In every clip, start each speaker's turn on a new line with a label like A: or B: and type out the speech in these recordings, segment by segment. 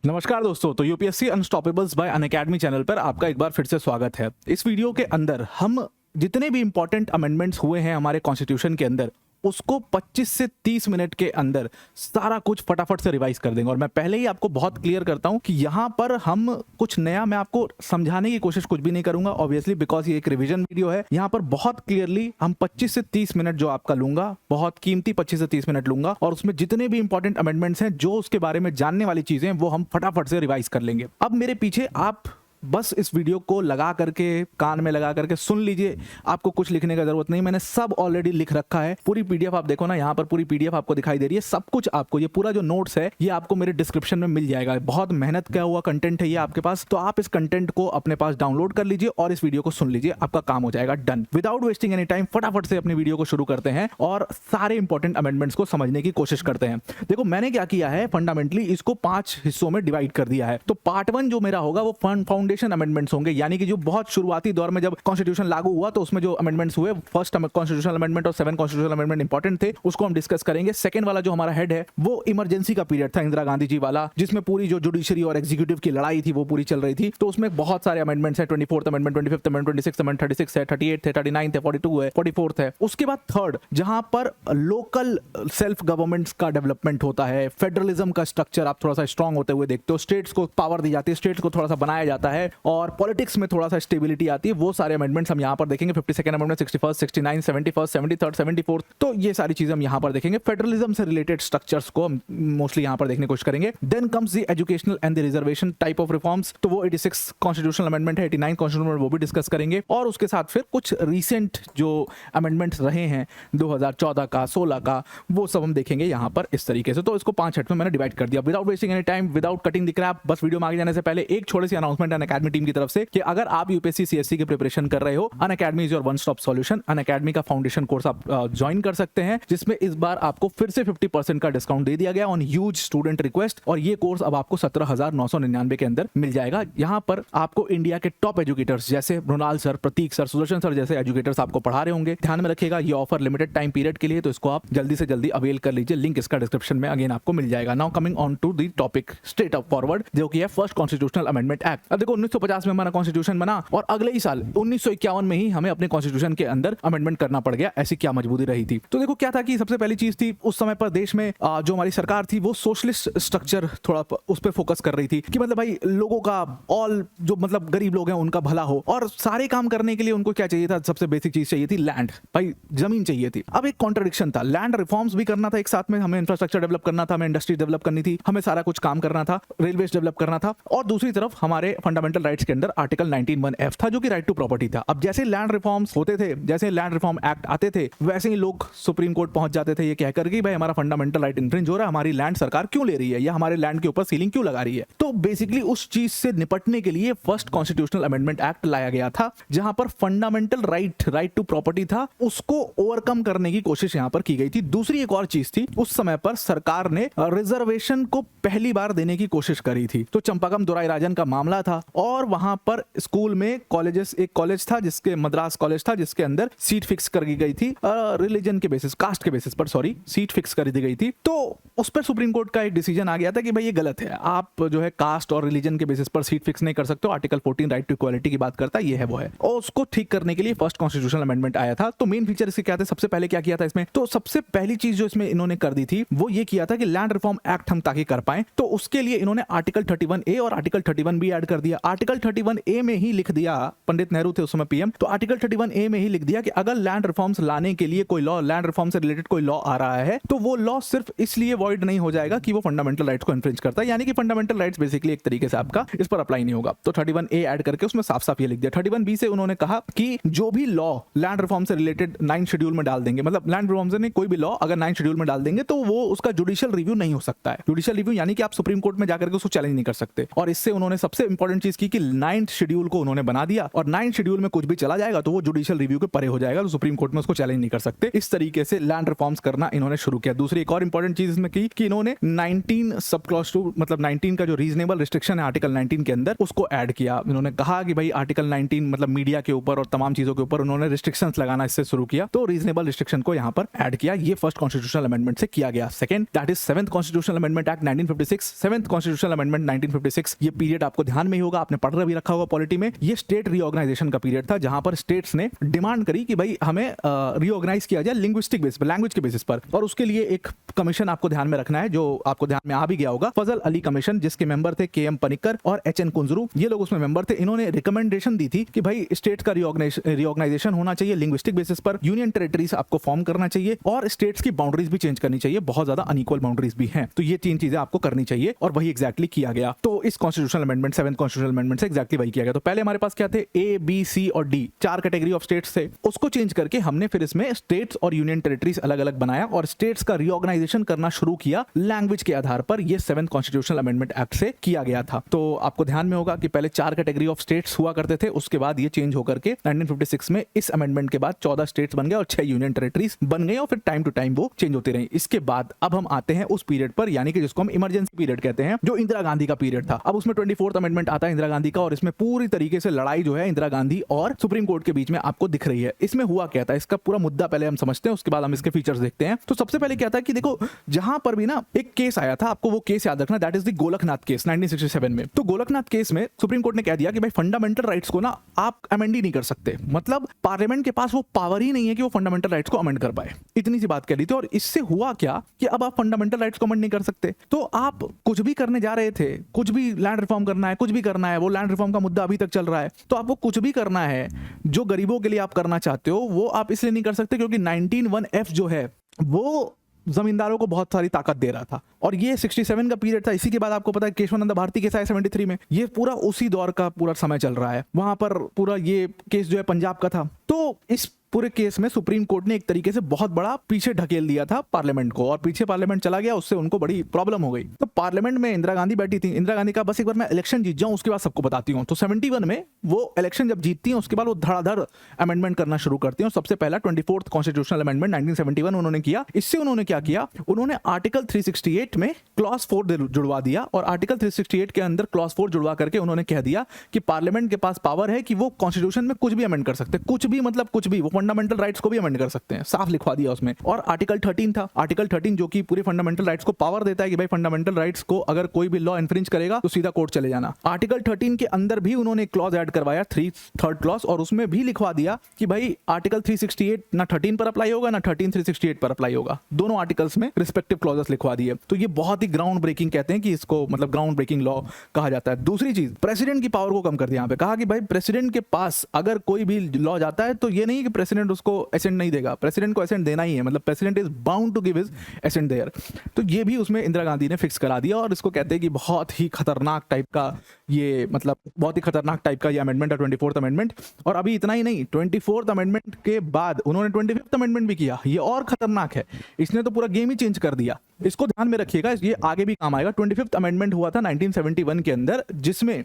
A: नमस्कार दोस्तों, तो यूपीएससी अनस्टॉपेबल्स बाय अनअकैडमी चैनल पर आपका एक बार फिर से स्वागत है। इस वीडियो के अंदर हम जितने भी इंपॉर्टेंट अमेंडमेंट्स हुए हैं हमारे कॉन्स्टिट्यूशन के अंदर उसको 25 से 30 मिनट के अंदर सारा कुछ फटाफट से रिवाइज कर देंगे। और मैं पहले ही आपको बहुत क्लियर करता हूं कि यहां पर हम कुछ नया मैं आपको समझाने की कोशिश कुछ भी नहीं करूंगा, ऑब्वियसली बिकॉज ये एक रिवीजन वीडियो है। यहां पर बहुत क्लियरली हम 25 से 30 मिनट जो आपका लूंगा, बहुत कीमती 25 से 30 मिनट लूंगा और उसमें जितने भी इंपॉर्टेंट अमेंडमेंट्स हैं, जो उसके बारे में जानने वाली चीजें, वो हम फटाफट से रिवाइज कर लेंगे। अब मेरे पीछे आप बस इस वीडियो को लगा करके कान में लगा करके सुन लीजिए, आपको कुछ लिखने का जरूरत नहीं, मैंने सब ऑलरेडी लिख रखा है। पूरी पीडीएफ आप देखो ना, यहाँ पर पूरी पीडीएफ आपको दिखाई दे रही है। सब कुछ आपको, ये पूरा जो नोट्स है ये आपको मेरे डिस्क्रिप्शन में मिल जाएगा। बहुत मेहनत किया हुआ कंटेंट है ये आपके पास, तो आप इस कंटेंट को अपने पास डाउनलोड कर लीजिए और इस वीडियो को सुन लीजिए, आपका काम हो जाएगा done. Without wasting any time फटाफट से अपनी वीडियो को शुरू करते हैं और सारे इंपॉर्टेंट अमेंडमेंट्स को समझने की कोशिश करते हैं। देखो मैंने क्या किया है, फंडामेंटली इसको 5 हिस्सों में डिवाइड कर दिया है। तो पार्ट 1 जो मेरा होगा वो फाउंडेशन अमेंडमेंट्स होंगे, यानी कि जो बहुत शुरुआती दौर में जब कॉन्स्टिट्यूशन लागू हुआ तो उसमें जो अमेंडमेंट्स हुए, फर्स्ट कॉन्स्टिट्यूशनल अमेंडमेंट और 7 कॉन्स्टिट्यूशनल अमेंडमेंट इंपॉर्टेंट थे, उसको हम डिस्कस करेंगे। सेकंड वाला जो हमारा हेड है वो इमरजेंसी का पीरियड था, इंदिरा गांधी जी वाला, जिसमें पूरी जो जुडिशरी और एग्जीक्यूटिव की लड़ाई थी वो पूरी चल रही थी। तो उसमें बहुत सारे अमेंडमेंट्स हैं, 24th amendment, 25th amendment, 26th amendment, 36 है, 38 है, 39 है, 42 है, 44th है। उसके बाद थर्ड, जहां पर लोकल सेल्फ गवर्नमेंट्स का डेवलपमेंट होता है, फेडरलिज्म का स्ट्रक्चर आप थोड़ा सा स्ट्रांग होते हुए देखते हो, स्टेट्स को पावर दी जाती है, स्टेट्स को थोड़ा सा बनाया जाता है और पॉलिटिक्स में थोड़ा सा स्टेबिलिटी आती है। वो सारे अमेंडमेंट्स हम यहां पर देखेंगे। 52nd amendment, 61st, 69, 71st, 73rd, 74th, तो ये सारी चीजें हम यहां पर देखेंगे। फेडरलिज्म से रिलेटेड स्ट्रक्चर्स को हम मोस्टली यहां पर देखने की कोशिश करेंगे। Then comes the educational and the reservation type of reforms, तो वो 86 कॉन्स्टिट्यूशनल अमेंडमेंट है, 89 कॉन्स्टिट्यूशनल वो भी डिस्कस करेंगे। और उसके साथ फिर कुछ रिसेंट जो अमेंडमेंट्स रहे हैं 2014 का, 16 का, वो सब हम देखेंगे यहां पर इस तरीके से। तो इसको 5 हिस्सों में मैंने डिवाइड कर दिया। Without wasting any time, without cutting the crap, बस वीडियो में आगे जाने से पहले एक छोटी सी अनाउंसमेंट अनअकैडमी टीम की तरफ से कि अगर आप यूपीएससी सीएससी की प्रिपरेशन कर रहे हो, Unacademy is your one stop solution. Unacademy का फाउंडेशन कोर्स आप ज्वाइन कर सकते हैं, जिसमें इस बार आपको फिर से 50% का डिस्काउंट दे दिया गया ऑन ह्यूज स्टूडेंट रिक्वेस्ट, और ये कोर्स अब आपको 17,999 के अंदर मिल जाएगा। यहां पर आपको इंडिया के टॉप एजुकेटर्स जैसे मृणाल सर, प्रतीक सर, सुदर्शन सर जैसे एजुकेटर्स आपको पढ़ा रहे होंगे। ध्यान में रखिएगा ये ऑफर लिमिटेड टाइम पीरियड के लिए, तो इसको आप जल्दी से जल्दी अवेल कर लीजिए। लिंक इसका डिस्क्रिप्शन में अगेन आपको मिल जाएगा। Now coming on to the topic straight up forward, जो कि है फर्स्ट कॉन्स्टिट्यूशनल अमेंडमेंट एक्ट। अब देखो 1950 में हमारा कॉन्स्टिट्यूशन बना और अगले ही साल 1951 में ही हमें अपने कॉन्स्टिट्यूशन के अंदर अमेंडमेंट करना पड़ गया। ऐसी क्या मजबूरी रही थी? तो देखो क्या था कि सबसे पहली चीज थी, उस समय पर देश में जो हमारी सरकार थी वो सोशलिस्ट स्ट्रक्चर थोड़ा उस पर फोकस कर रही थी कि मतलब भाई लोगों का, ऑल जो मतलब गरीब लोग हैं उनका भला हो, और सारे काम करने के लिए उनको क्या चाहिए था? सबसे बेसिक चीज चाहिए थी लैंड, भाई जमीन चाहिए थी। अब एक कॉन्ट्रडिक्शन था, लैंड रिफॉर्म्स भी करना था एक साथ में, हमें इंफ्रास्ट्रक्चर डेवलप करना था, हमें इंडस्ट्री डेवलप करनी थी, हमें सारा कुछ काम करना था, रेलवेज डेवलप करना था, और दूसरी तरफ हमारे फंडामेंटल राइट्स के अंदर आर्टिकल 19(1)(f) था, जो कि राइट टू प्रॉपर्टी था। अब जैसे लैंड रिफॉर्म्स होते थे, जैसे लैंड रिफॉर्म एक्ट आते थे, वैसे ही लोग सुप्रीम कोर्ट पहुंच जाते थे ये कहकर कि भाई हमारा फंडामेंटल राइट इन्फ्रिंज हो रहा है, हमारी लैंड सरकार क्यों ले रही है या हमारे लैंड के ऊपर सीलिंग क्यों लगा रही है। तो बेसिकली उस चीज से निपटने के लिए फर्स्ट कॉन्स्टिट्यूशनल अमेंडमेंट एक्ट लाया गया था, जहां पर फंडामेंटल राइट टू प्रॉपर्टी था, उसको ओवरकम करने की कोशिश यहां पर की गई थी। दूसरी एक और चीज थी, उस समय पर सरकार ने रिजर्वेशन को पहली बार देने की कोशिश करी थी। तो चंपाकम दोराईराजन का मामला था और वहां पर स्कूल में कॉलेजेस, एक कॉलेज था जिसके मद्रास कॉलेज था, जिसके अंदर सीट फिक्स कर दी गई थी, रिलीजन के बेसिस, कास्ट के बेसिस पर, सॉरी, सीट फिक्स कर दी गई थी। तो उस पर सुप्रीम कोर्ट का एक डिसीजन आ गया था कि भाई ये गलत है, आप जो है कास्ट और रिलीजन के बेसिस पर सीट फिक्स नहीं कर सकते हो। आर्टिकल 14 राइट टू इक्वालिटी की बात करता है, ये है वो है, और उसको ठीक करने के लिए फर्स्ट कॉन्स्टिट्यूशनल अमेंडमेंट आया था। तो मेन फीचर इसके क्या थे? सबसे पहले क्या किया था इसमें? तो सबसे पहली चीज जो इसमें इन्होंने कर दी थी वो ये किया था कि लैंड रिफॉर्म एक्ट हम ताकि कर पाए, तो उसके लिए इन्होंने आर्टिकल 31A और आर्टिकल 31B ऐड कर दिया। आर्टिकल 31A में ही लिख दिया, पंडित नेहरू थे उस समय पीएम, तो आर्टिकल 31A में ही लिख दिया कि अगर लैंड रिफॉर्म्स लाने के लिए कोई लॉ, लैंड रिफॉर्म से रिलेटेड कोई लॉ आ रहा है, तो वो लॉ सिर्फ इसलिए वॉइड नहीं हो जाएगा कि वो फंडामेंटल राइट्स को इन्फ्रिंज करता है, यानी कि फंडामेंटल राइट्स बेसिकली एक तरीके से आपका इस पर अप्लाई नहीं होगा। तो 31A ऐड करके उसमें साफ साफ ये लिख दिया। 31B से उन्होंने कहा कि जो भी लॉ लैंड रिफॉर्म से रिलेटेड 9 शेड्यूल में डाल देंगे, मतलब लैंड रिफॉर्म से नहीं, कोई भी लॉ अगर 9 शेड्यूल में डाल देंगे तो वो उसका जुडिशियल रिव्यू नहीं हो सकता है। जुडिशियल रिव्यू यानी कि आप सुप्रीम कोर्ट में जाकर के उसको चैलेंज नहीं कर सकते। और इससे उन्होंने सबसे इंपॉर्टेंट चीज चीज की कि 9th शेड्यूल को उन्होंने बना दिया और 9th शेड्यूल में कुछ भी चला जाएगा तो वो जुडिशियल रिव्यू के परे हो जाएगा, तो सुप्रीम कोर्ट में उसको चैलेंज नहीं कर सकते। इस तरीके से लैंड रिफॉर्म्स करना इन्होंने शुरू किया। दूसरी एक और इंपॉर्टेंट चीज इसमें की कि इन्होंने 19 सब क्लॉज 2 मतलब 19 का जो रीजनेबल रिस्ट्रिक्शन है आर्टिकल 19 के अंदर उसको ऐड किया। इन्होंने कहा कि भाई आर्टिकल 19 मतलब मीडिया के ऊपर और तमाम चीजों के ऊपर उन्होंने रिस्ट्रिक्शंस लगाना इससे शुरू किया, तो रीजनेबल रिस्ट्रिक्शन को यहां पर ऐड किया। ये फर्स्ट कॉन्स्टिट्यूशनल अमेंडमेंट से किया गया। Second that is 7th constitutional amendment act 1956। 7th constitutional amendment 1956 ये पीरियड आपको ध्यान में ही होगा, आपने पढ़ भी रखा होगा पॉलिटी में। ये स्टेट रीऑर्गेनाइजेशन का पीरियड था जहां पर स्टेट्स ने डिमांड करी कि भाई हमें रीऑर्गेनाइज किया जाए लिंग्विस्टिक बेसिस पर, लैंग्वेज के बेसिस पर, और उसके लिए एक कमीशन आपको ध्यान में रखना है जो आपको ध्यान में आ भी गया होगा, फजल अली कमीशन, जिसके मेंबर थे के एम पनिक्कर और एच एन कुंजरू। ये लोग उसमें मेंबर थे। इन्होंने रिकमेंडेशन दी थी कि भाई स्टेट का रीऑर्गेनाइजेशन होना चाहिए लिंग्विस्टिक बेसिस पर, यूनियन टेरिटरीज आपको फॉर्म करना चाहिए और स्टेट्स की बाउंड्रीज भी चेंज करनी चाहिए, बहुत ज्यादा अनइक्वल बाउंड्रीज भी हैं, तो ये 3 चीजें आपको करनी चाहिए और वही एग्जैक्टली किया गया। तो इस constitutional amendment 7th constitutional amendment से एग्जैक्टली वही किया गया। तो पहले हमारे पास क्या थे, ए बी सी और डी, 4 कैटेगरी ऑफ स्टेट्स थे, उसको चेंज करके हमने फिर इसमें स्टेट्स और यूनियन टेरिटरीज अलग अलग बनाया और स्टेट्स का रीऑर्गेनाइजेशन करना शुरू किया लैंग्वेज के आधार पर। ये 7th कॉन्स्टिट्यूशनल अमेंडमेंट एक्ट से किया गया था। तो आपको ध्यान में होगा कि पहले 4 कैटेगरी ऑफ स्टेट्स हुआ करते थे, उसके बाद ये चेंज होकर के 1956 में इस अमेंडमेंट के बाद 14 स्टेट्स बन गए और 6 यूनियन टेरिटरीज बन गए और फिर टाइम टू टाइम वो चेंज होती रही। इसके बाद अब हम आते हैं उस पीरियड पर, यानी कि जिसको हम इमरजेंसी पीरियड कहते हैं, जो इंदिरा गांधी का पीरियड था। अब उसमें 24th अमेंडमेंट आता है इंदिरा गांधी का और इसमें पूरी तरीके से लड़ाई जो है इंदिरा गांधी और सुप्रीम कोर्ट के बीच में आपको दिख रही है। इसमें हुआ क्या था, इसका पूरा मुद्दा पहले हम समझते हैं, उसके बाद हम इसके फीचर्स देखते हैं। तो सबसे पहले क्या था कि देखो जहां पर भी ना एक केस आया था, आपको वो केस याद रखना, that is the Golaknath case 1967 में। तो गोलकनाथ केस में सुप्रीम कोर्ट ने कह दिया कि भाई फंडामेंटल राइट्स को ना आप अमेंड ही नहीं कर सकते, मतलब पार्लियामेंट के पास वो पावर ही नहीं है कि वो फंडामेंटल राइट्स को अमेंड कर पाए। इतनी सी बात कह दी थी और इससे हुआ क्या कि अब आप फंडामेंटल राइट्स को अमेंड नहीं कर सकते, तो आप कुछ भी करने जा रहे थे, कुछ भी लैंड रिफॉर्म करना है, कुछ भी करना है, वो लैंड रिफॉर्म का मुद्दा अभी तक चल रहा है, तो आपको कुछ भी करना है जो गरीबों के लिए आप करना चाहते हो वो आप इसलिए नहीं कर सकते क्योंकि 19(1)(f) जो है वो जमींदारों को बहुत सारी ताकत दे रहा था और ये 67 का पीरियड था। इसी के बाद आपको पता है केशवानंद भारती केस आया 73 में, ये पूरा उसी दौर का पूरा समय चल रहा है। वहां पर पूरा ये केस जो है पंजाब का था। तो इस पूरे केस में सुप्रीम कोर्ट ने एक तरीके से बहुत बड़ा पीछे ढकेल दिया था पार्लियामेंट को और पीछे पार्लियामेंट चला गया, उससे उनको बड़ी प्रॉब्लम हो गई। तो पार्लियामेंट में इंदिरा गांधी बैठी थी। इंदिरा गांधी का बस एक बार मैं इलेक्शन जीत जाऊं उसके बाद सबको बताती हूँ। तो 71 में वो इलेक्शन जब जीतती हैं उसके बाद वो धड़ाधड़ अमेंडमेंट करना शुरू करती हैं। सबसे पहला 24th कॉन्स्टिट्यूशनल अमेंडमेंट 1971 उन्होंने किया। इससे उन्होंने क्या किया, उन्होंने आर्टिकल 368 में क्लॉज 4 जुड़वा दिया और आर्टिकल 368 के अंदर क्लॉज 4 जुड़वा करके उन्होंने कह दिया कि पार्लियामेंट के पास पावर है कि वो कॉन्स्टिट्यूशन में कुछ भी अमेंड कर सकते, कुछ भी मतलब कुछ भी, वो फंडामेंटल राइट्स को भी अमेंड कर सकते हैं, साफ लिखवा दिया उसमें। और आर्टिकल 13 था, आर्टिकल 13 जो कि पूरे फंडामेंटल राइट्स को पावर देता है कि भाई फंडामेंटल राइट्स को अगर कोई भी लॉ इन्फ्रिंज करेगा तो सीधा कोर्ट चले जाना। आर्टिकल 13 के अंदर भी उन्होंने एक क्लॉज ऐड करवाया, 3rd क्लॉज, और उसमें भी लिखवा दिया कि भाई आर्टिकल 368 ना 13 पर अप्लाई होगा ना 13 368 पर अप्लाई होगा, दोनों आर्टिकल्स में रिस्पेक्टिव क्लॉजेस लिखवा दिए। तो ये बहुत ही ग्राउंड ब्रेकिंग कहते हैं कि इसको, मतलब ग्राउंड ब्रेकिंग लॉ कहा जाता है। दूसरी चीज, प्रेसिडेंट की पावर को कम कर दिया। यहाँ पे कहा कि भाई प्रेसिडेंट के पास अगर कोई भी लॉ जाता है तो ये नहीं कि प्रेसिडेंट उसको एसेंट नहीं देगा, प्रेसिडेंट को एसेंट देना ही है, मतलब president is bound to give his assent there. तो ये भी उसमें इंदिरा गांधी ने फिक्स करा दिया और इसको कहते हैं कि बहुत ही खतरनाक टाइप का ये, मतलब बहुत ही खतरनाक टाइप का ये अमेंडमेंट है 24th अमेंडमेंट। और अभी इतना ही नहीं, 24th अमेंडमेंट के बाद उन्होंने 25th अमेंडमेंट भी किया। ये और खतरनाक है, इसने तो पूरा गेम ही चेंज कर दिया। इसको ध्यान में रखिएगा, ये आगे भी काम आएगा। 25th अमेंडमेंट हुआ था 1971 के अंदर, जिसमें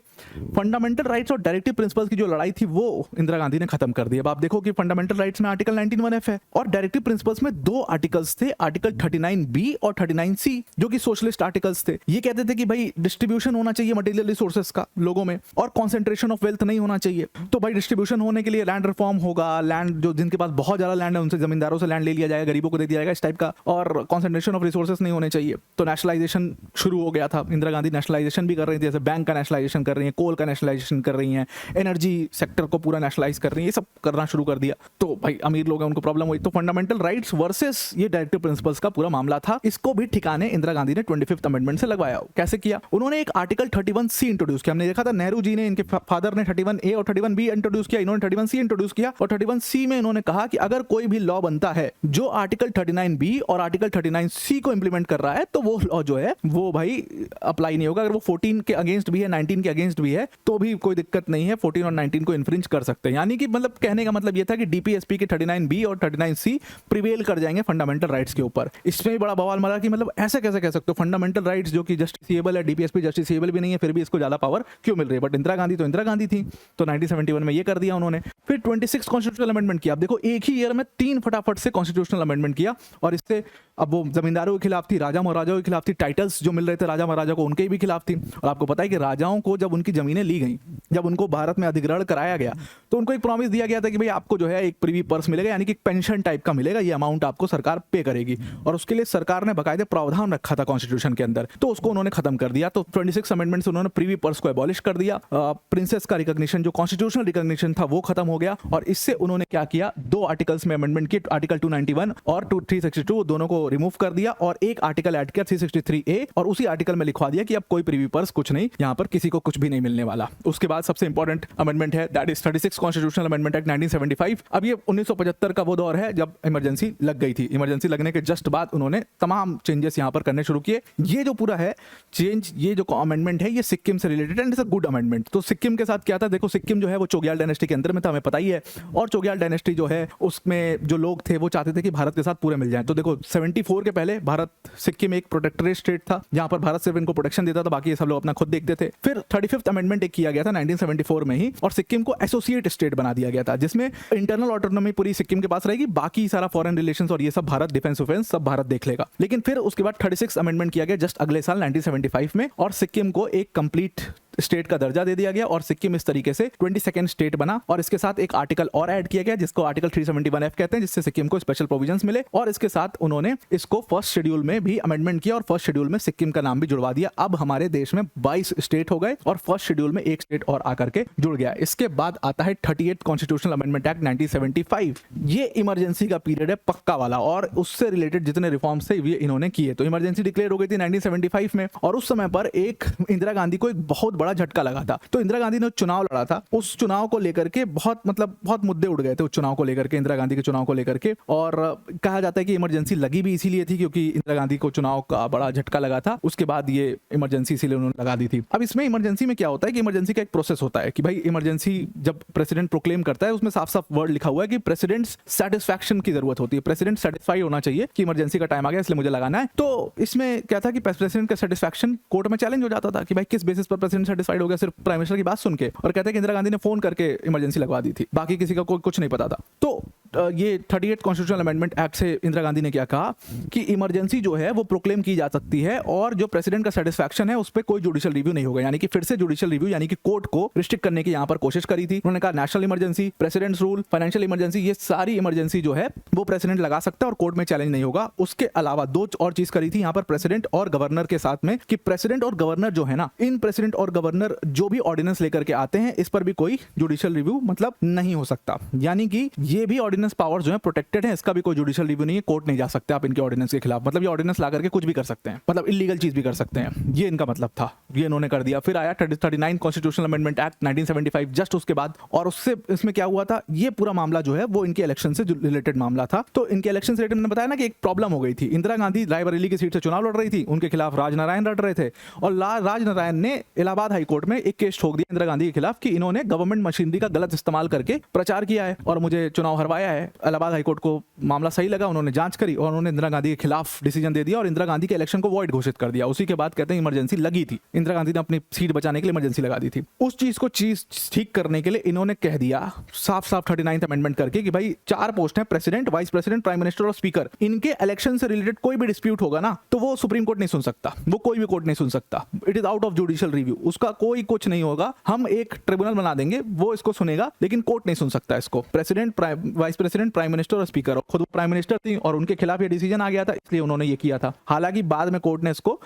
A: फंडामेंटल राइट्स और डायरेक्टिव प्रिंसिपल्स की जो लड़ाई थी वो इंदिरा गांधी ने खत्म कर दी। अब आप देखो कि फंडामेंटल राइट्स में आर्टिकल 19(1)(f) है और डायरेक्टिव प्रिंसिपल्स में 2 आर्टिकल्स थे, आर्टिकल 39B और 39C, जो कि सोशलिस्ट आर्टिकल्स थे। ये कहते थे कि भाई डिस्ट्रीब्यूशन होना चाहिए मटेरियल रिसोर्सेज का लोगों में और कॉन्सेंट्रेशन ऑफ वेल्थ नहीं होना चाहिए। तो भाई डिस्ट्रीब्यूशन होने के लिए लैंड रिफॉर्म होगा, लैंड जो जिनके पास बहुत ज्यादा लैंड है उनसे, जमींदारों से लैंड ले लिया जाएगा, गरीबों को दे दिया जाएगा, इस टाइप का, और कॉन्सेंट्रेशन ऑफ रिसोर्सेज नहीं होने चाहिए। तो नेशनलाइजेशन शुरू हो गया था। इंदिरा गांधी नेशनलाइजेशन भी कर रही थी, जैसे बैंक का नेशनलाइजेशन कर रही है, कोल का नेशनलाइजेशन कर रही है, एनर्जी सेक्टर को पूरा नेशनलाइज कर रही है, ये सब करना शुरू कर दिया। तो भाई अमीर लोग हैं उनको प्रॉब्लम हुई। तो फंडामेंटल राइट्स वर्सेस ये डायरेक्टिव प्रिंसिपल्स का पूरा मामला था। इसको भी ठिकाने इंदिरा गांधी ने 25th अमेंडमेंट से लगवाया। कैसे किया, उन्होंने एक आर्टिकल 31C इंट्रोड्यूस किया। हमने देखा था नेहरू जी ने, इनके फादर ने 31A और 31B इंट्रोड्यूस किया, इन्होंने 31C इंट्रोड्यूस किया। और 31C में इन्होंने कहा कि अगर कोई भी लॉ बनता है जो आर्टिकल 39B और आर्टिकल 39C को इंप्लीमेंट कर रहा है तो वो लॉ जो है वो भाई अप्लाई नहीं होगा। अगर वो 14 के अगेंस्ट भी है, 19 के अगेंस्ट भी है, तो भी कोई दिक्कत नहीं है, 14 और 19 को इन्फ्रिंज कर सकते हैं। यानी कि मतलब कहने का मतलब ये था कि डीपीएसपी के 39B और 39C प्रिवेल कर जाएंगे फंडामेंटल राइट्स के ऊपर। इसमें भी बड़ा बवाल मरा कि मतलब ऐसे कैसे कह सकते हो, फंडामेंटल राइट्स जो कि जस्टिसेबल है, डीपीएसपी जस्टिसेबल भी नहीं है, फिर भी इसको ज्यादा पावर क्यों मिल रही है। बट इंदिरा गांधी तो इंदिरा गांधी थी, तो 1971 में ये कर दिया उन्होंने। फिर 26 कॉन्स्टिट्यूशनल अमेंडमेंट किया। आप देखो एक ही ईयर में 3 फटाफट से कॉन्स्टिट्यूशनल अमेंडमेंट किया, और इससे अब वो जमींदारों के खिलाफ थी, राजा महाराजाओं के खिलाफ थी, टाइटल्स जो मिल रहे थे राजा महाराजा को उनके भी खिलाफ थी। और आपको पता है कि राजाओं को जब उनकी जमीनें ली गई, जब उनको भारत में अधिग्रहण कराया गया, तो उनको एक प्रॉमिस दिया गया था कि भाई आपको जो है एक प्रीवी पर्स मिलेगा, यानी कि पेंशन टाइप का मिलेगा, ये अमाउंट आपको सरकार पे करेगी। और उसके लिए सरकार ने बाकायदे प्रावधान रखा था कॉन्स्टिट्यूशन के अंदर, तो उसको उन्होंने खत्म कर दिया। तो 26 अमेंडमेंट से उन्होंने प्रीवी पर्स को एबॉलिश कर दिया। प्रिंसेस का रिकॉग्निशन, जो कॉन्स्टिट्यूशनल रिकॉग्निशन था, वो खत्म हो गया। और इससे उन्होंने क्या किया, 2 आर्टिकल्स में अमेंडमेंट की, आर्टिकल 291 और 362, दोनों को रिमूव कर दिया और एक आर्टिकल ऐड किया 363A, और उसी आर्टिकल में लिखवा दिया कि अब कोई प्रीवी पर्स कुछ नहीं, यहां पर किसी को कुछ भी नहीं मिलने वाला। उसके बाद सबसे इंपॉर्टेंट अमेंडमेंट है, that is 36 constitutional amendment act 1975। अब ये 1975 का वो दौर है जब इमरजेंसी लग गई थी। इमरजेंसी लगने के जस्ट बाद उन्होंने तमाम चेंजेस यहां पर करने शुरू किए। ये जो पूरा है चेंज, ये जो अमेंडमेंट है, ये सिक्किम से related and it's a good amendment. तो सिक्किम के साथ क्या था, देखो सिक्किम जो है वो चोग्याल डायनेस्टी के अंदर में था, हमें पता ही है। और चोग्याल डायनेस्टी जो है उसमें जो लोग थे वो चाहते थे कि भारत के साथ पूरे मिल जाएं। तो देखो 74 के पहले भारत, सिक्किम एक प्रोटेक्टरेट स्टेट था, जहां पर भारत सिर्फ इनको प्रोटेक्शन देता था, बाकी ये सब लोग अपना खुद देखते थे। फिर 35th अमेंडमेंट एक किया गया था 1974 में ही, और सिक्किम को एसोसिएट स्टेट बना दिया गया था, जिसमें इंटरनल ऑटोनॉमी पूरी सिक्किम के पास रहेगी, बाकी सारा फॉरेन रिलेशंस और ये सब भारत, डिफेंस ऑफेंस सब भारत देख लेगा। लेकिन फिर उसके बाद 36 अमेंडमेंट किया गया जस्ट अगले साल 1975 में, और सिक्किम को एक कंप्लीट स्टेट का दर्जा दे दिया गया, और सिक्किम इस तरीके से 22nd स्टेट बना। और इसके साथ एक आर्टिकल और ऐड किया गया जिसको आर्टिकल 371F कहते हैं, जिससे सिक्किम को स्पेशल प्रोविजंस मिले। और इसके साथ उन्होंने इसको फर्स्ट शेड्यूल में भी अमेंडमेंट किया, और फर्स्ट शेड्यूल में सिक्किम का नाम भी जुड़वा दिया। अब हमारे देश में 22 स्टेट हो गए, और फर्स्ट शेड्यूल में एक स्टेट और आकर के जुड़ गया। इसके बाद आता है 38 कॉन्स्टिट्यूशनल अमेंडमेंट एक्ट 1975। ये इमरजेंसी का पीरियड है पक्का वाला, और उससे रिलेटेड जितने रिफॉर्म्स थे ये इन्होंने किए। तो इमरजेंसी डिक्लेयर हो गई थी 1975 में, और उस समय पर एक इंदिरा गांधी को एक बहुत बड़ा झटका लगा था। तो इंदिरा गांधी ने चुनाव लड़ा था, उस चुनाव को लेकर के बहुत मुद्दे उड़ गए थे उस चुनाव को लेकर के, इंदिरा गांधी के चुनाव को लेकर के। और कहा जाता है कि इमरजेंसी लगी भी इसीलिए थी क्योंकि इंदिरा गांधी को चुनाव का बड़ा झटका लगा था। उसके बाद ये इमरजेंसी इसीलिए उन्होंने लगा दी थी। अब इसमें इमरजेंसी में क्या होता है कि इमरजेंसी का एक प्रोसेस होता है कि भाई इमरजेंसी जब प्रेसिडेंट प्रोक्लेम करता है, उसमें साफ साफ वर्ड लिखा हुआ है कि प्रेसिडेंट सेटिस्फैक्शन की जरूरत होती है, प्रेसिडेंट सेटिस्फाई होना चाहिए कि इमरजेंसी का टाइम आ गया इसलिए मुझे लगाना है। तो इसमें क्या था कि प्रेसिडेंट का सेटिस्फैक्शन कोर्ट में चैलेंज हो जाता था कि भाई किस बेसिस पर प्रेसिडेंट सेटिस्फाइड हो गया, सिर्फ प्राइम मिनिस्टर की बात सुन के। और कहते हैं कि इंदिरा गांधी ने फोन करके इमरजेंसी लगवा दी थी, बाकी किसी का कोई कुछ नहीं पता था। तो ये 38 कॉन्स्टिट्यूशनल अमेंडमेंट एक्ट से इंदिरा गांधी ने क्या कहा कि इमरजेंसी जो है वो प्रोक्लेम की जा सकती है, और जो प्रेसिडेंट का सेटिस्फैक्शन है उस पर कोई जुडिशियल रिव्यू नहीं होगा, यानी कि फिर से जुडिशियल रिव्यू यानी कि कोर्ट को रिस्ट्रिक्ट करने की यहां पर कोशिश करी थी। उन्होंने कहा national emergency, presidents rule, financial emergency, ये सारी इमरजेंसी जो है वो प्रेसिडेंट लगा सकता है और कोर्ट में चैलेंज नहीं होगा। उसके अलावा 2 और चीज करी थी यहां पर प्रेसिडेंट और गवर्नर के साथ में, कि प्रेसिडेंट और गवर्नर जो है ना, इन प्रेसिडेंट और गवर्नर जो भी ऑर्डिनेंस लेकर के आते हैं इस पर भी कोई जुडिशियल रिव्यू मतलब नहीं हो सकता, यानी कि ये भी ऑर्डिनेंस पावर्स जो है प्रोटेक्टेड है, इसका भी कोई जुडिशियल रिव्यू नहीं है, कोर्ट नहीं जा सकते आप इनके ऑर्डिनेंस के खिलाफ। मतलब ये ऑर्डिनेंस ला करके कुछ भी कर सकते हैं, मतलब इलीगल चीज भी कर सकते हैं, ये इनका मतलब था, ये इन्होंने कर दिया। फिर आया 39 कॉन्स्टिट्यूशनल अमेंडमेंट एक्ट 1975 जस्ट उसके बाद, और उससे इसमें क्या हुआ था, ये पूरा मामला जो है वो इनके इलेक्शन से रिलेटेड मामला था। तो इनके इलेक्शन से रिलेटेड मैंने बताया ना कि एक प्रॉब्लम हो गई थी, इंदिरा गांधी रायबरेली की सीट से चुनाव लड़ रही थी, उनके खिलाफ राजनारायण लड़ रहे थे, और राजनारायण ने इलाहाबाद हाईकोर्ट में एक केस ठोक दिया इंदिरा गांधी के खिलाफ कि इन्होंने गवर्नमेंट मशीनरी का गलत इस्तेमाल करके प्रचार किया है और मुझे चुनाव हरवाया है। इलाहाबाद हाईकोर्ट को मामला सही लगा, उन्होंने जांच करी और उन्होंने इंदिरा गांधी के खिलाफ डिसीजन दे दिया और इंदिरा गांधी के इलेक्शन को वॉइड घोषित कर दिया। उसी के बाद कहते हैं इमरजेंसी लगी थी, इंदिरा गांधी ने अपनी सीट बचाने के लिए इमरजेंसी लगा दी थी। उस चीज को ठीक करने के लिए इन्होंने कह दिया साफ साफ 39th अमेंडमेंट करके कि भाई 4 पोस्ट हैं, president, vice president, prime minister और स्पीकर। इनके इलेक्शन से रिलेटेड कोई भी डिस्प्यूट होगा ना तो वो सुप्रीम कोर्ट नहीं सुन सकता, वो कोई भी कोर्ट नहीं सुन सकता, it is out of judicial review, उसका कोई कुछ नहीं होगा। हम एक ट्रिब्यूनल बना देंगे, वो इसको सुनेगा, लेकिन कोर्ट नहीं सुन सकता इसको। President, vice president, prime minister और स्पीकर, खुद प्राइम मिनिस्टर थी और उनके खिलाफ ये डिसीजन आ गया था, इसलिए उन्होंने ये किया था। हालांकि बाद में कोर्ट ने इसको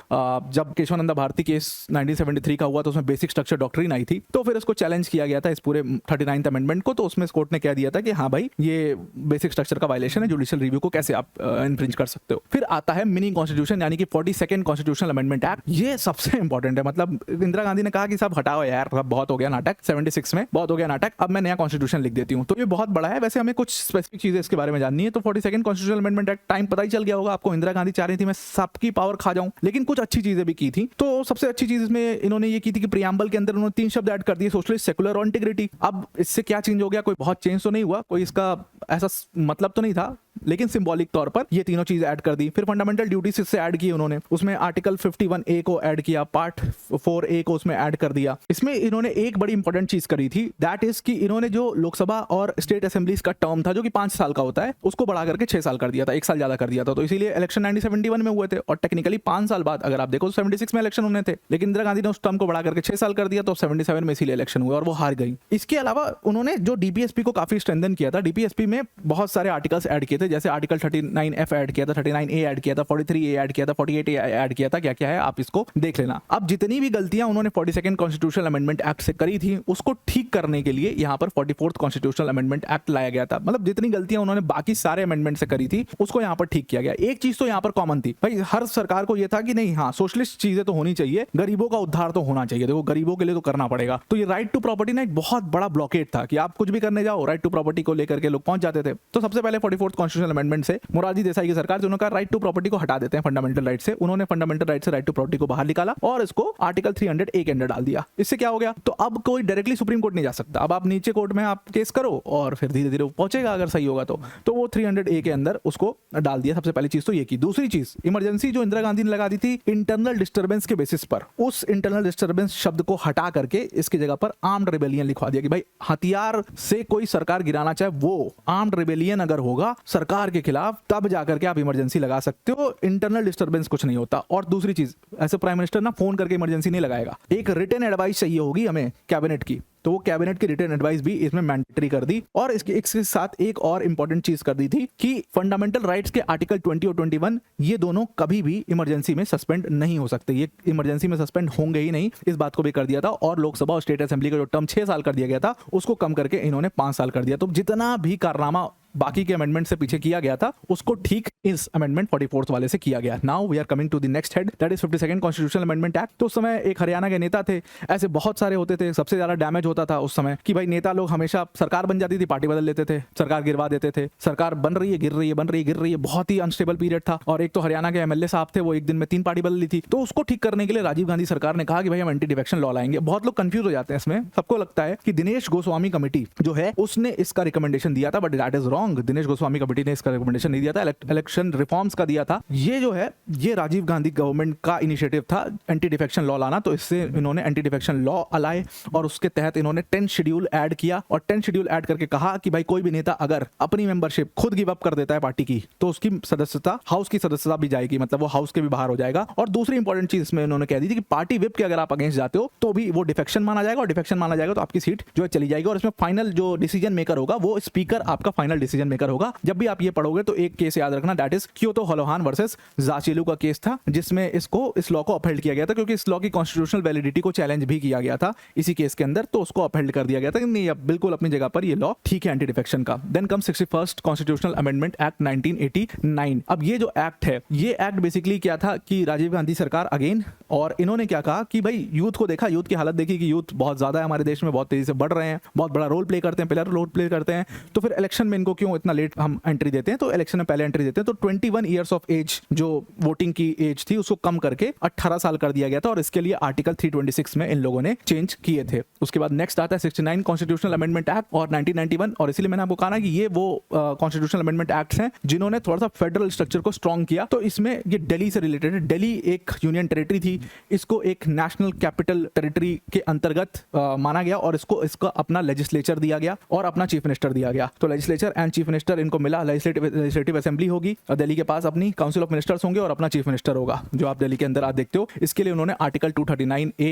A: जब केशवानंदा भारती केस 1973 का हुआ तो उसमें बेसिक स्ट्रक्चर डॉक्ट्रिन आई थी, तो फिर इसको चैलेंज किया गया था इस पूरे 39th अमेंडमेंट को। तो उसमें कोर्ट ने कह दिया था कि हाँ भाई ये बेसिक स्ट्रक्चर का वायलेशन है, जुडिशियल रिव्यू को कैसे आप इन्फ्रिंज कर सकते हो। फिर आता है मिनी कॉन्स्टिट्यूशन यानी कि 42nd कॉन्स्टिट्यूशनल अमेंडमेंट एक्ट। ये सबसे इंपॉर्टेंट है, मतलब इंदिरा गांधी ने कहा कि सब हटाओ यार, सब बहुत हो गया नाटक, 76 में बहुत हो गया नाटक, अब मैं नया कॉन्स्टिट्यूशन लिख देती हूँ। तो ये बहुत बड़ा है, वैसे हमें कुछ स्पेसिफिक चीजें इसके बारे में जाननी है। तो 42nd constitutional amendment act time पता ही चल गया होगा आपको, इंदिरा गांधी चाह रही थी मैं सबकी पावर खा जाऊं, लेकिन कुछ अच्छी चीजें भी की थी। तो सबसे अच्छी चीज इसमें इन्होंने ये की थी कि प्रियम्बल के अंदर उन्होंने 3 शब्द ऐड कर दिए, सोशलिस्ट, सेकुलर और इंटीग्रिटी। अब इससे क्या चेंज हो गया, कोई बहुत चेंज तो नहीं हुआ, कोई इसका ऐसा मतलब तो नहीं था, लेकिन सिंबॉलिक तौर पर ये तीनों चीज ऐड कर दी। फिर फंडामेंटल ड्यूटीज से ऐड की उन्होंने, उसमें आर्टिकल 51A को ऐड किया, पार्ट 4A को उसमें ऐड कर दिया। इसमें इन्होंने एक बड़ी इंपॉर्टेंट चीज करी थी, दैट इज कि इन्होंने जो लोकसभा और स्टेट असेंबलीज का टर्म था जो कि 5 साल का होता है, उसको बढ़ा करके 6 साल कर दिया था, 1 साल ज्यादा कर दिया था। तो इसीलिए इलेक्शन 1971 में हुए थे और टेक्निकली 5 साल बाद अगर आप देखो तो 76 में इलेक्शन होने थे, लेकिन इंदिरा गांधी ने उस टर्म को बढ़ा करके 6 साल कर दिया, तो 77 में इसीलिए इलेक्शन हुए और वो हार गई। इसके अलावा उन्होंने जो डीपीएसपी को काफी स्ट्रेंथन किया था, डीपीएसपी में बहुत सारे आर्टिकल्स ऐड किए थे, जैसे आर्टिकल 39F ऐड किया था, 39A ऐड किया था, 43A ऐड किया था, 48A ऐड किया था। क्या क्या है आप इसको देख लेना। अब जितनी भी गलतियां उन्होंने 42nd कॉन्स्टिट्यूशनल अमेंडमेंट एक्ट से करी थी उसको ठीक करने के लिए यहाँ पर 44th कॉन्स्टिट्यूशनल अमेंडमेंट एक्ट लाया गया था। मतलब जितनी गलतियां उन्होंने बाकी सारे अमेंडमेंट से करी थी उसको यहाँ पर ठीक किया गया। एक चीज तो यहाँ पर कॉमन थी भाई, हर सरकार को यह था कि नहीं, हाँ सोशलिस्ट चीजें तो होनी चाहिए, गरीबों का उद्धार तो होना चाहिए, देखो गरीबों के लिए तो करना पड़ेगा। तो ये राइट टू प्रॉपर्टी ना एक बहुत बड़ा ब्लॉकेट था कि आप कुछ भी करने जाओ राइट टू प्रॉपर्टी को लेकर के लोग पहुंच जाते थे। तो सबसे पहले 44th कॉन्स्टिट्यूशनल अमेंडमेंट से मोरारजी देसाई की सरकार, जिन्होंने कहा राइट टू प्रॉपर्टी को हटा देते हैं फंडामेंटल राइट से, उन्होंने फंडामेंटल राइट से राइट टू प्रॉपर्टी को बाहर निकाला और इसको आर्टिकल 300A के अंदर डाल दिया। इससे क्या हो गया, तो अब कोई डायरेक्टली सुप्रीम कोर्ट नहीं जा सकता, अब आप नीचे कोर्ट में आप केस करो और फिर धीरे धीरे पहुंचेगा अगर सही होगा तो वो 300A के अंदर उसको डाल दिया। सबसे पहली चीज तो ये की। दूसरी चीज, इमरजेंसी जो इंदिरा गांधी ने लगा दी थी इंटरनल डिस्टर्बेंस के बेसिस पर, उस इंटरनल डिस्टर्बेंस शब्द को हटा करके इसकी जगह पर आर्म्ड रिबेलियन लिखवा दिया कि भाई हथियार से कोई सरकार गिराना चाहे, वो आर्म्ड रिबेलियन अगर होगा सरकार के खिलाफ तब जाकर के आप इमरजेंसी लगा सकते हो, इंटरनल डिस्टर्बेंस कुछ नहीं होता। और दूसरी चीज, ऐसे प्राइम मिनिस्टर ना फोन करके इमरजेंसी नहीं लगाएगा, एक रिटन एडवाइस चाहिए होगी हमें कैबिनेट की, तो वो कैबिनेट की रिटन एडवाइस भी इसमें मैंडेटरी कर दी। और इसके साथ एक और इंपॉर्टेंट चीज कर दी थी कि फंडामेंटल राइट्स के आर्टिकल 20 और 21 ये दोनों कभी भी इमरजेंसी में सस्पेंड नहीं हो सकते, ये इमरजेंसी में सस्पेंड होंगे ही नहीं, इस बात को भी कर दिया था। और लोकसभा और स्टेट असेंबली का जो टर्म 6 साल कर दिया गया था उसको कम करके इन्होंने 5 साल कर दिया। तो जितना भी कारनामा बाकी के अमेंडमेंट से पीछे किया गया था उसको ठीक इस अमेंडमेंट 44th वाले से किया गया। Now we are coming to the next head, that is 52nd constitutional amendment act. तो उस समय एक हरियाणा के नेता थे, ऐसे बहुत सारे होते थे, सबसे ज्यादा डैमेज होता था उस समय कि भाई नेता लोग हमेशा, सरकार बन जाती थी पार्टी बदल लेते थे, सरकार गिरवा देते थे, सरकार बन रही है गिर रही है, बन रही है गिर रही है, बहुत ही अनस्टेबल पीरियड था। और एक तो हरियाणा के एमएलए साहब थे, वो एक दिन में 3 पार्टी बदल ली थी। तो उसको ठीक करने के लिए राजीव गांधी सरकार ने कहा कि भाई हम एंटी डिफेक्शन लॉ लाएंगे। बहुत लोग कंफ्यूज हो जाते हैं इसमें, सबको लगता है कि दिनेश गोस्वामी कमेटी जो है उसने इसका रिकमेंडेशन दिया था, but that is wrong. Dinesh Goswami committee ने इसका रिकमेंडेशन नहीं दिया था, इलेक्शन रिफॉर्म्स का दिया था। ये जो है ये राजीव गांधी गवर्नमेंट का इनिशिएटिव था एंटी डिफेक्शन लॉ लाना। तो इससे इन्होंने एंटी डिफेक्शन लॉ लाए और उसके तहत इन्होंने 10 शेड्यूल ऐड किया और 10 शेड्यूल ऐड करके कहा कि भाई कोई भी नेता अगर अपनी मेंबरशिप खुद गिव अप कर देता है पार्टी की तो उसकी सदस्यता, हाउस की सदस्यता भी जाएगी, मतलब वो हाउस के भी बाहर हो जाएगा। और दूसरी इंपॉर्टेंट चीज इसमें उन्होंने कह दी थी कि पार्टी विप के अगर आप अगेंस्ट जाते हो तो भी वो डिफेक्शन माना जाएगा, और डिफेक्शन माना जाएगा तो आपकी सीट जो है चली जाएगी। और इसमें फाइनल जो डिसीजन मेकर होगा वो स्पीकर आपका फाइनल डिसीजन मेकर होगा। जब भी आप ये पढ़ोगे तो एक केस याद रखना, दैट इज क्योतो हलोहान वर्सेस जाचिलू का केस था, जिसमें इस लॉ को अपहेल्ड किया गया था क्योंकि इस लॉ की कॉन्स्टिट्यूशनल वैलिडिटी को चैलेंज भी किया गया था इसी केस के अंदर। तो उसको अपहेल्ड कर दिया गया था कि नहीं, अब बिल्कुल अपनी जगह पर ये लॉ ठीक है एंटी डिफेक्शन का। Then come 61st constitutional amendment act 1989। अब ये जो एक्ट है, ये एक्ट बेसिकली क्या था कि राजीव गांधी सरकार अगेन, और इन्होंने क्या कहा कि भाई यूथ को देखा, यूथ की हालत देखी कि यूथ बहुत ज्यादा है हमारे देश में, बहुत तेजी से बढ़ रहे हैं, बहुत बड़ा रोल प्ले करते हैं, पिलर रोल प्ले करते हैं, तो फिर इलेक्शन में इनको क्यों इतना लेट हम एंट्री देते हैं, तो इलेक्शन में पहले एंट्री देते हैं। तो 21 ईयर्स ऑफ एज जो वोटिंग की एज थी उसको कम करके 18 साल कर दिया गया था, और इसके लिए आर्टिकल 326 में इन लोगों ने चेंज किए थे। उसके बाद नेक्स्ट आता है 69 कॉन्स्टिट्यूशनल अमेंडमेंट एक्ट और 1991, और इसीलिए मैंने आपको कहा ना कि ये वो कॉन्स्टिट्यूशनल अमेंडमेंट एक्ट्स हैं जिन्होंने थोड़ा सा फेडरल स्ट्रक्चर को स्ट्रॉन्ग किया। तो इसमें ये दिल्ली से रिलेटेड है, दिल्ली एक यूनियन टेरिटरी थी, इसको एक नेशनल कैपिटल टेरिटरी के अंतर्गत माना गया और इसका अपना लेजिस्लेचर दिया गया और अपना चीफ मिनिस्टर दिया गया। तो लेजिस्लेचर एंड चीफ मिनिस्टर इनको मिला, लेजिस्लेटिव असेंबली होगी और दिल्ली के पास अपनी काउंसिल ऑफ मिनिस्टर्स होंगे और अपना चीफ मिनिस्टर होगा जो आप दिल्ली के अंदर आप देखते हो। इसके लिए उन्होंने article 239A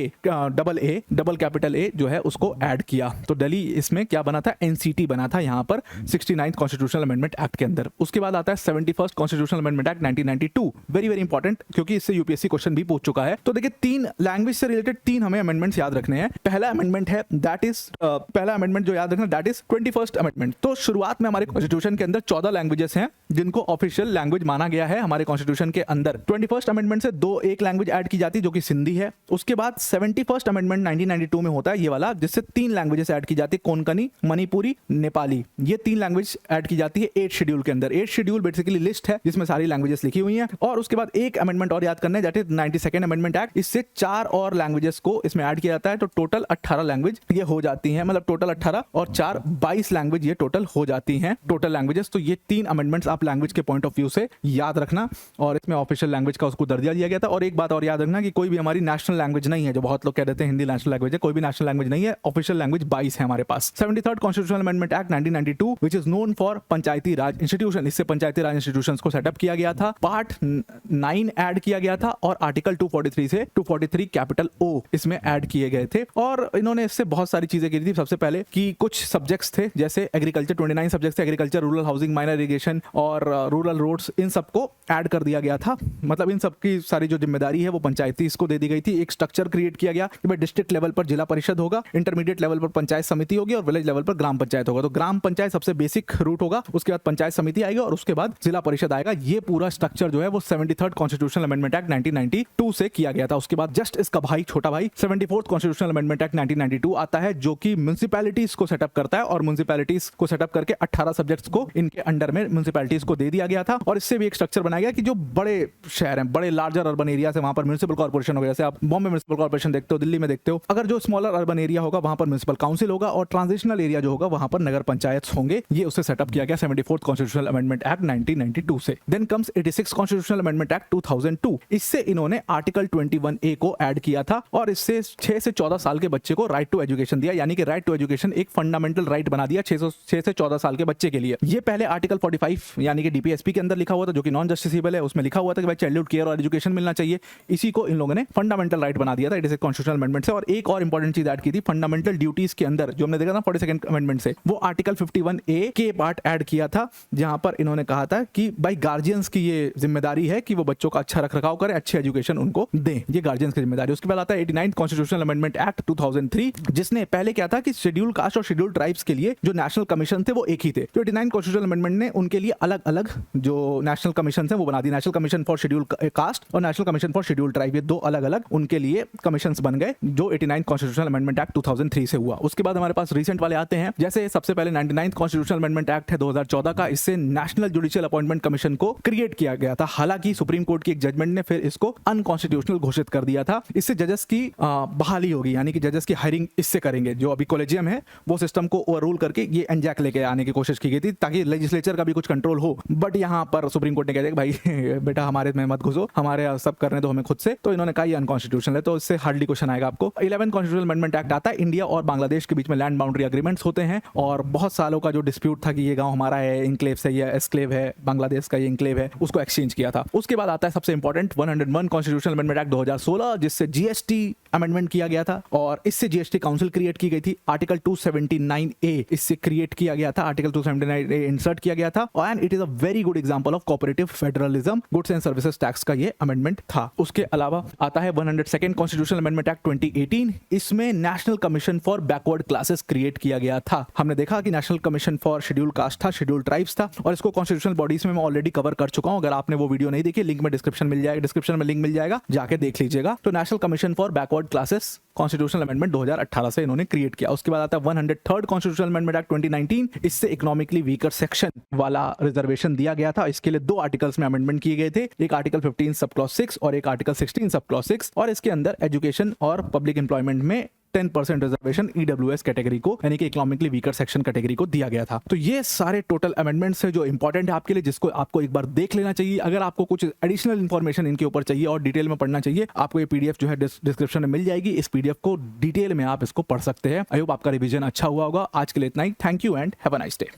A: double capital A जो है उसको ऐड किया। तो दिल्ली इसमें क्या बना था, एनसीटी बना था यहाँ पर 69th कॉन्स्टिट्यूशनल अमेंडमेंट एक्ट के अंदर। उसके बाद आता है 71st constitutional amendment act 1992, very very important क्योंकि इससे यूपीएससी क्वेश्चन भी पूछ चुका है। तो देखिए 3 लैंग्वेज से रिलेटेड 3 हमें अमेंडमेंट्स याद रखने हैं। पहला अमेंडमेंट है दैट इज पहला अमेंडमेंट जो याद रखना दैट इज 21st अमेंडमेंट। तो शुरुआत में हमारे कॉन्स्टिट्यूशन के अंदर 14 लैंग्वेजेस हैं जिनको ऑफिशियल लैंग्वेज माना गया है हमारे कॉन्स्टिट्यूशन के अंदर। 21st अमेंडमेंट से एक लैंग्वेज ऐड की जाती है जो कि सिंधी है। उसके बाद 71st अमेंडमेंट 1992 में होता है ये वाला, जिससे 3 लैंग्वेजेस ऐड की जाती है, कोंकणी, मणिपुरी, नेपाली। ये 3 लैंग्वेज ऐड की जाती है 8 शेड्यूल के अंदर। 8 शेड्यूल बेसिकली लिस्ट है जिसमें सारी लैंग्वेजेस लिखी हुई हैं। और उसके बाद एक अमेंडमेंट और याद करना है that is 92nd amendment act. इससे 4 और लैंग्वेजेस को इसमें ऐड किया जाता है, तो टोटल 18 लैंग्वेज ये हो जाती हैं, मतलब टोटल 18 और 4 22 लैंग्वेज ये टोटल हो जाती हैं। Total languages. तो ये 3 अमेंडमेंट्स आप लैंग्वेज के पॉइंट ऑफ व्यू से याद रखना, और इसमें ऑफिशियल लैंग्वेज का उसको दर्जा दिया गया था। और एक बात और याद रखना कि कोई भी हमारी नेशनल लैंग्वेज नहीं है, जो बहुत लोग कह देते हैं हिंदी नेशनल लैंग्वेज है, कोई भी नेशनल लैंग्वेज नहीं है, ऑफिशियल लैंग्वेज 22 है हमारे पास। 73rd constitutional amendment act 1992 which is known for Panchayati Raj institution, इससे पंचायती राज इंस्टीट्यूशंस को सेटअप किया गया था। पार्ट 9 ऐड किया गया था और आर्टिकल 243 से 243 कैपिटल O इसमें ऐड किए गए थे। और इन्होंने इससे बहुत सारी चीजें की थी। सबसे पहले कि कुछ सब्जेक्ट्स थे जैसे एग्रीकल्चर, 29 सब्जेक्ट्स थे, agriculture, rural housing, minor irrigation और रूरल रोड्स, इन सबको ऐड कर दिया गया था। मतलब इन सबकी सारी जो जिम्मेदारी है वो पंचायती इसको दे दी गई थी। एक स्ट्रक्चर क्रिएट किया गया कि भाई डिस्ट्रिक्ट लेवल पर जिला परिषद होगा, इंटरमीडिएट लेवल पर पंचायत समिति होगी और विलेज लेवल पर ग्राम पंचायत होगा। तो ग्राम पंचायत सबसे बेसिक रूट होगा, उसके बाद पंचायत समिति आएगी और उसके बाद जिला परिषद आएगा। ये पूरा स्ट्रक्चर जो है वो 73rd कॉन्स्टिट्यूशनल अमेंडमेंट एक्ट 1992 से किया गया था। उसके बाद जस्ट इसका भाई, छोटा भाई, 74th कॉन्स्टिट्यूशनल अमेंडमेंट एक्ट 1992 आता है, जो कि म्युनिसिपैलिटीज को सेटअप करता है। और म्युनिसिपैलिटीज को सेटअप करके 18 सब्जेक्ट्स को इनके अंडर में म्युनिसिपैलिटीज को दे दिया गया था। और इससे भी एक स्ट्रक्चर बनाया गया कि जो बड़े शहर हैं, बड़े लार्जर अर्बन एरिया है, वहां पर म्युनिसिपल कॉर्पोरेशन होगा। जैसे आप बॉम्बे म्युनिसिपल कॉर्पोरेशन देखते हो, दिल्ली में देखते हो। अगर जो स्मॉलर अर्बन एरिया होगा वहां पर म्युनिसिपल काउंसिल होगा, और ट्रांजिशनल एरिया जो होगा वहां पर नगर पंचायत होंगे। ये उससे सेटअप किया गया 74th कॉन्स्टिट्यूशनल अमेंडमेंट एक्ट 1992 से। Then comes 86 constitutional amendment act 2002। इससे इन्होंने आर्टिकल 21A को ऐड किया था और इससे 6 से 14 साल के बच्चे को राइट टू एजुकेशन दिया, यानी कि राइट टू एजुकेशन एक फंडामेंटल राइट बना दिया 6 से 14 साल के बच्चे के लिए। ये पहले आर्टिकल 45 यानी कि डीपीएसपी के अंदर लिखा हुआ था, जो कि नॉन जस्टिसेबल है। उसमें लिखा हुआ था कि भाई चाइल्डहुड केयर और एजुकेशन मिलना चाहिए। इसी को इन लोगों ने फंडामेंटल राइट बना दिया था 86 कॉन्स्टिट्यूशनल अमेंडमेंट से। और एक और इंपॉर्टेंट चीज ऐड की थी फंडामेंटल ड्यूटीज के अंदर, जो हमने देखा था 42nd अमेंडमेंट से, वो आर्टिकल 51A के पार्ट ऐड किया था, जहां पर इन्होंने कहा था कि भाई गार्जियंस की ये जिम्मेदारी है कि वो बच्चों का अच्छा रखरखाव करे, अच्छी एजुकेशन उनको दें। ये गार्जियंस की जिम्मेदारी। उसके बाद आता है 89th कॉन्स्टिट्यूशनल अमेंडमेंट एक्ट 2003, जिसने पहले क्या था कि शेड्यूल कास्ट और शेड्यूल ट्राइब्स के लिए जो नेशनल कमीशन थे वो एक ही थे। तो 89 कॉन्स्टिट्यूशनल अमेंडमेंट ने उनके लिए अलग अलग जो नेशनल कमीशन है वो बना दी। National commission for schedule caste और national commission for schedule tribe, ये दो अलग अलग उनके लिए कमीशन बन गए, जो 89 कॉन्स्टिट्यूशनल अमेंडमेंट एक्ट 2003 से हुआ। उसके बाद हमारे पास रिसेंट वाले आते हैं, जैसे सबसे पहले 99th कॉन्स्टिट्यूशनल अमेंडमेंट एक्ट है 2014 का। इससे नेशनल जुडिशियल अपॉइंटमेंट कमीशन को क्रिएट किया गया था। हालांकि सुप्रीम कोर्ट की एक जजमेंट ने फिर इसको अनकॉन्स्टिट्यूशनल घोषित कर दिया था। इससे जजेस की बहाली होगी, यानी कि जजेस की हायरिंग इससे करेंगे। जो अभी कॉलेजियम है वो सिस्टम को ओवररूल करके ये एनजैक लेके आने की कोशिश की गई थी, ताकि लेजिस्लेचर का भी कुछ कंट्रोल हो। बट यहाँ पर सुप्रीम कोर्ट ने कह दिया कि भाई बेटा हमारे में मत घुसो, हमारे सब करने दो हमें खुद से। तो इन्होंने कहा ये अनकॉन्स्टिट्यूशनल है, तो इससे हार्डली क्वेश्चन आएगा आपको। 11th कॉन्स्टिट्यूशनल अमेंडमेंट एक्ट आता है। इंडिया और बांग्लादेश के बीच में लैंड बाउंड्री एग्रीमेंट्स होते हैं, और बहुत सालों का जो डिस्प्यूट था कि ये गांव हमारा है, इंक्लेव से या एस्क्लेव है, बांग्लादेश का ये इंक्लेव है, उसको एक्सचेंज किया था। उसके बाद आता है सबसे इंपॉर्टेंट 101 कॉन्स्टिट्यूशनल अमेंडमेंट एक्ट 2016, जिससे जीएसटी अमेंडमेंट किया गया था और इससे जीएसटी काउंसिल क्रिएट की गई थी। आर्टिकल 279A इससे क्रिएट किया गया था, आर्टिकल 279A इंसर्ट किया गया था। And it is a very good example of cooperative federalism, goods and services tax का ये अमेंडमेंट था। उसके अलावा आता है 102nd कॉन्स्टिट्यूशनल अमेंडमेंट एक्ट 2018। इसमें national commission for backward classes create किया गया था। हमने देखा कि national commission for schedule cast था, शेड्यूल ट्राइब्स था, और इसको कॉन्स्टिट्यूशनल बॉडीज में मैं ऑलरेडी कवर कर चुका हूं। अगर आपने वो वीडियो नहीं देखी, लिंक में डिस्क्रिप्शन मिल जाएगा, डिस्क्रिप्शन में लिंक मिल जाएगा, जाके देख लीजिएगा। तो national commission for backward classes constitutional amendment 2018 से इन्होंने क्रिएट किया। उसके बाद आता है 103rd कॉन्स्टिट्यूशनल अमेंडमेंट एक्ट 2019। इससे इकोनॉमिकली वीकर सेक्शन वाला रिजर्वेशन दिया गया था। इसके लिए 2 आर्टिकल्स में अमेंडमेंट किए गए थे, एक आर्टिकल 15 सब क्लॉज 6 और एक आर्टिकल 16 सब क्लॉज 6। और इसके अंदर एजुकेशन और पब्लिक एम्प्लॉयमेंट में 10% रिजर्वेशन ईडब्ल्यूएस कैटेगरी को, यानी कि इकोनॉमिकली वीकर सेक्शन कैटेगरी को दिया गया था। तो ये सारे टोटल अमेंडमेंट्स है जो इंपॉर्टेंट है आपके लिए, जिसको आपको एक बार देख लेना चाहिए। अगर आपको कुछ एडिशनल इंफॉर्मेशन इनके ऊपर चाहिए और डिटेल में पढ़ना चाहिए, आपको ये पीडीएफ जो है डिस्क्रिप्शन में मिल जाएगी। इस पीडीएफ को डिटेल में आप इसको पढ़ सकते हैं। आई होप आपका रिवीजन अच्छा हुआ होगा। आज के लिए इतना ही। Thank you and have a nice day.